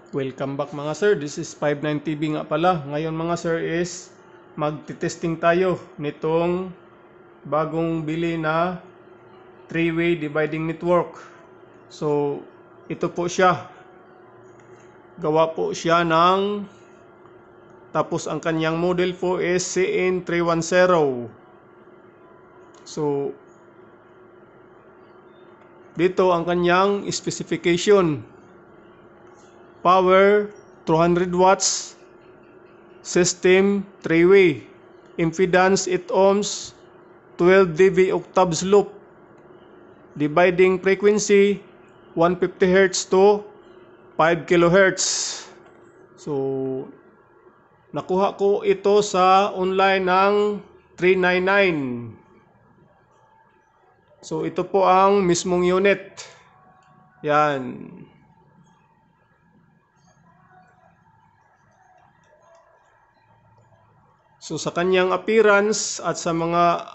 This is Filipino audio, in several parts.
Welcome back mga sir, this is 59 TV nga pala. Ngayon mga sir is magti-testing tayo nitong bagong bili na 3-way dividing network. So ito po siya, gawa po siya ng, tapos ang kanyang model po is CN310. So dito ang kanyang specification: power 200 watts, system 3-way, impedance 8 ohms, 12 dB octaves loop, dividing frequency 150 Hz to 5 kHz. So nakuha ko ito sa online ng 399. So ito po ang mismong unit. Yan. So sa kanyang appearance at sa mga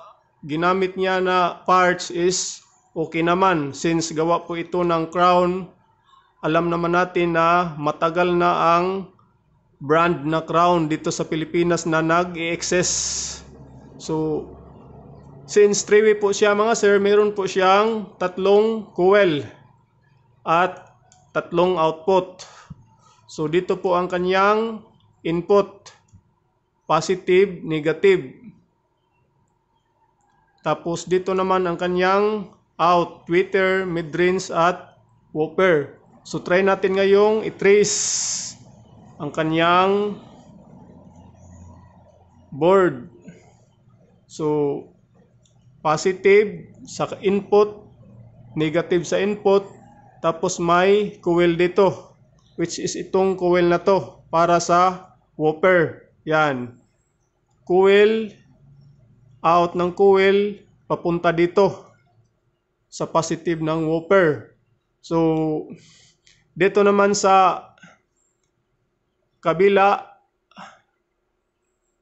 ginamit niya na parts is okay naman, since gawa po ito ng Crown. Alam naman natin na matagal na ang brand na Crown dito sa Pilipinas na nag-i-excess. So since 3-way po siya mga sir, meron po siyang 3 coil at 3 output. So dito po ang kanyang input, positive, negative. Tapos dito naman ang kanyang out, tweeter, mid-range at whopper. So try natin ngayong i-trace ang kanyang board. So positive sa input, negative sa input, tapos may coil dito, which is itong coil na to para sa whopper. Yan. Coil, out ng coil, papunta dito sa positive ng whopper. So dito naman sa kabila,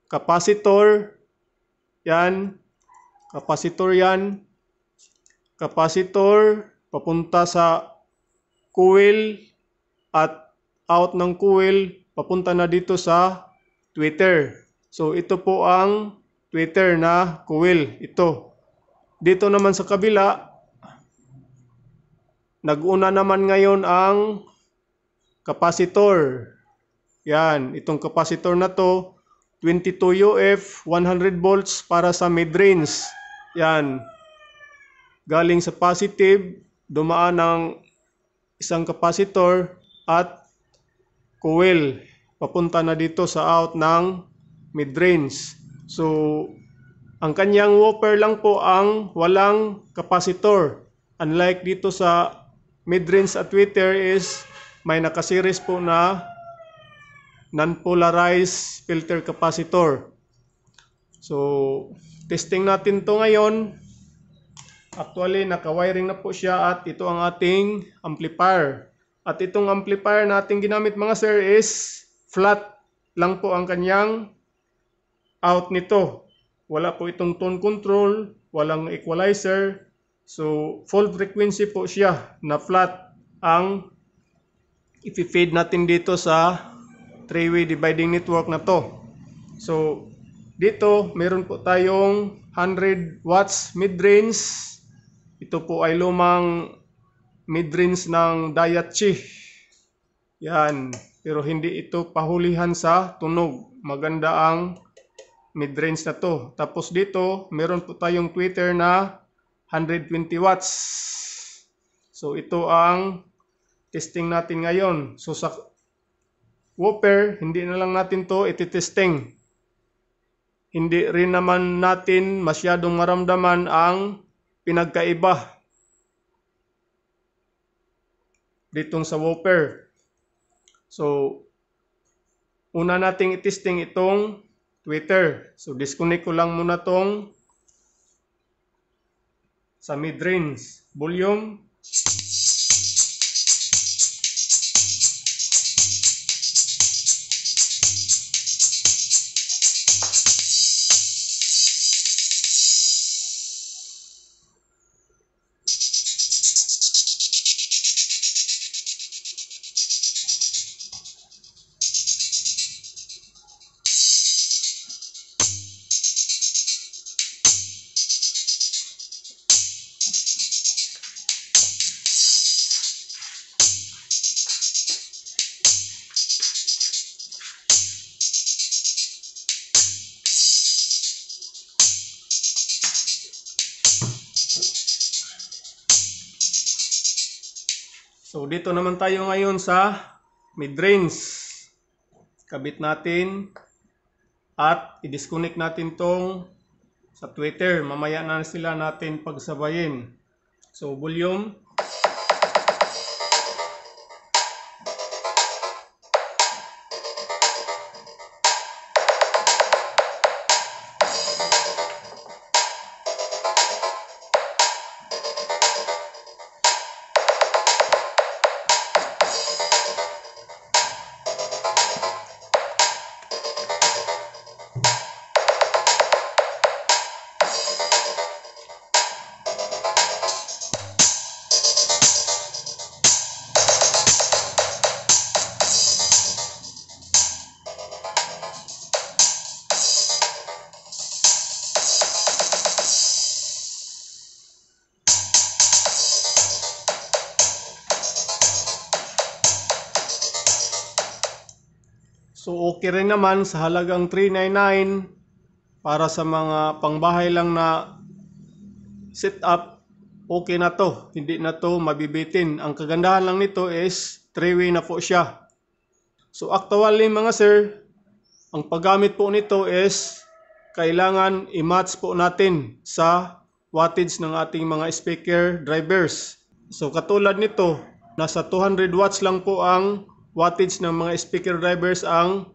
capacitor, yan, capacitor yan, capacitor papunta sa coil at out ng coil papunta na dito sa tweeter. So ito po ang tweeter na coil, ito. Dito naman sa kabila, nag-una naman ngayon ang capacitor. Yan, itong capacitor na to, 22 UF, 100 volts para sa mid-range. Yan. Galing sa positive, dumaan ng isang capacitor at coil. Papunta na dito sa out ng mid-range. So ang kanyang whopper lang po ang walang capacitor. Unlike dito sa mid-range at tweeter is may nakaseries po na non-polarized filter capacitor. So testing natin to ngayon. Actually naka-wiring na po siya at ito ang ating amplifier. At itong amplifier natin ginamit mga sir is flat lang po ang kanyang out nito. Wala po itong tone control, walang equalizer. So full frequency po siya na flat ang i-feed natin dito sa 3-way dividing network na to. So dito meron po tayong 100 watts mid-range. Ito po ay lumang mid-range ng Daihatsu. Yan, pero hindi ito pahulihan sa tunog. Maganda ang mid-range na to. Tapos dito meron po tayong tweeter na 120 watts. So ito ang testing natin ngayon. So sa whopper, hindi na lang natin to ititesting. Hindi rin naman natin masyadong maramdaman ang pinagkaiba ditong sa whopper. So una nating itesting itong tweeter. So disconnect ko lang muna tong sa mid-range. Volume. So dito naman tayo ngayon sa mid-range. Kabit natin at i-disconnect natin tong sa tweeter. Mamaya na sila natin pagsabayin. So volume. So okay rin naman sa halagang 399 para sa mga pangbahay lang na setup, okay na to. Hindi na to mabibitin. Ang kagandahan lang nito is 3-way na po siya. So actually mga sir, ang paggamit po nito is kailangan i-match po natin sa wattage ng ating mga speaker drivers. So katulad nito, nasa 200 watts lang po ang wattage ng mga speaker drivers ang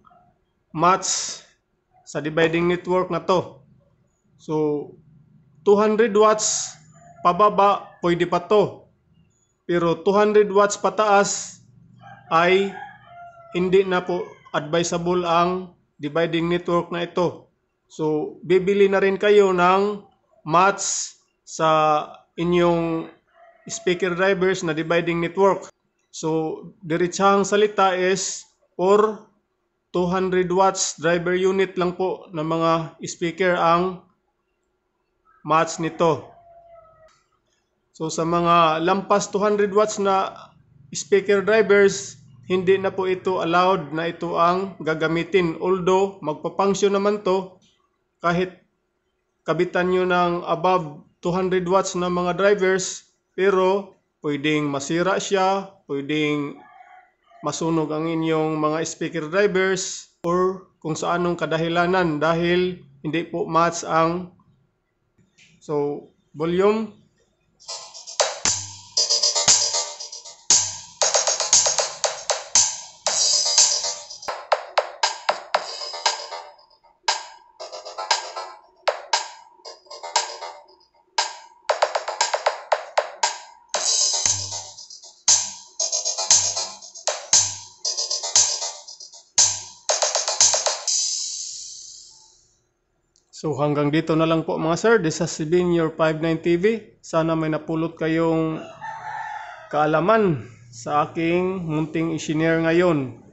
match sa dividing network na to. So 200 watts pababa pwede pa to. Pero 200 watts pataas ay hindi na po advisable ang dividing network na ito. So bibili na rin kayo ng match sa inyong speaker drivers na dividing network. So, diretsahang salita is for 200 watts driver unit lang po ng mga speaker ang match nito. So, sa mga lampas 200 watts na speaker drivers, hindi na po ito allowed na ito ang gagamitin. Although, magpa-function naman to kahit kabitan nyo ng above 200 watts na mga drivers, pero pwedeng masira siya, pwedeng masunog ang inyong mga speaker drivers or kung sa anong kadahilanan dahil hindi po match ang volume. So hanggang dito na lang po mga sir. This has been your 59 TV. Sana may napulot kayong kaalaman sa aking munting i-share ngayon.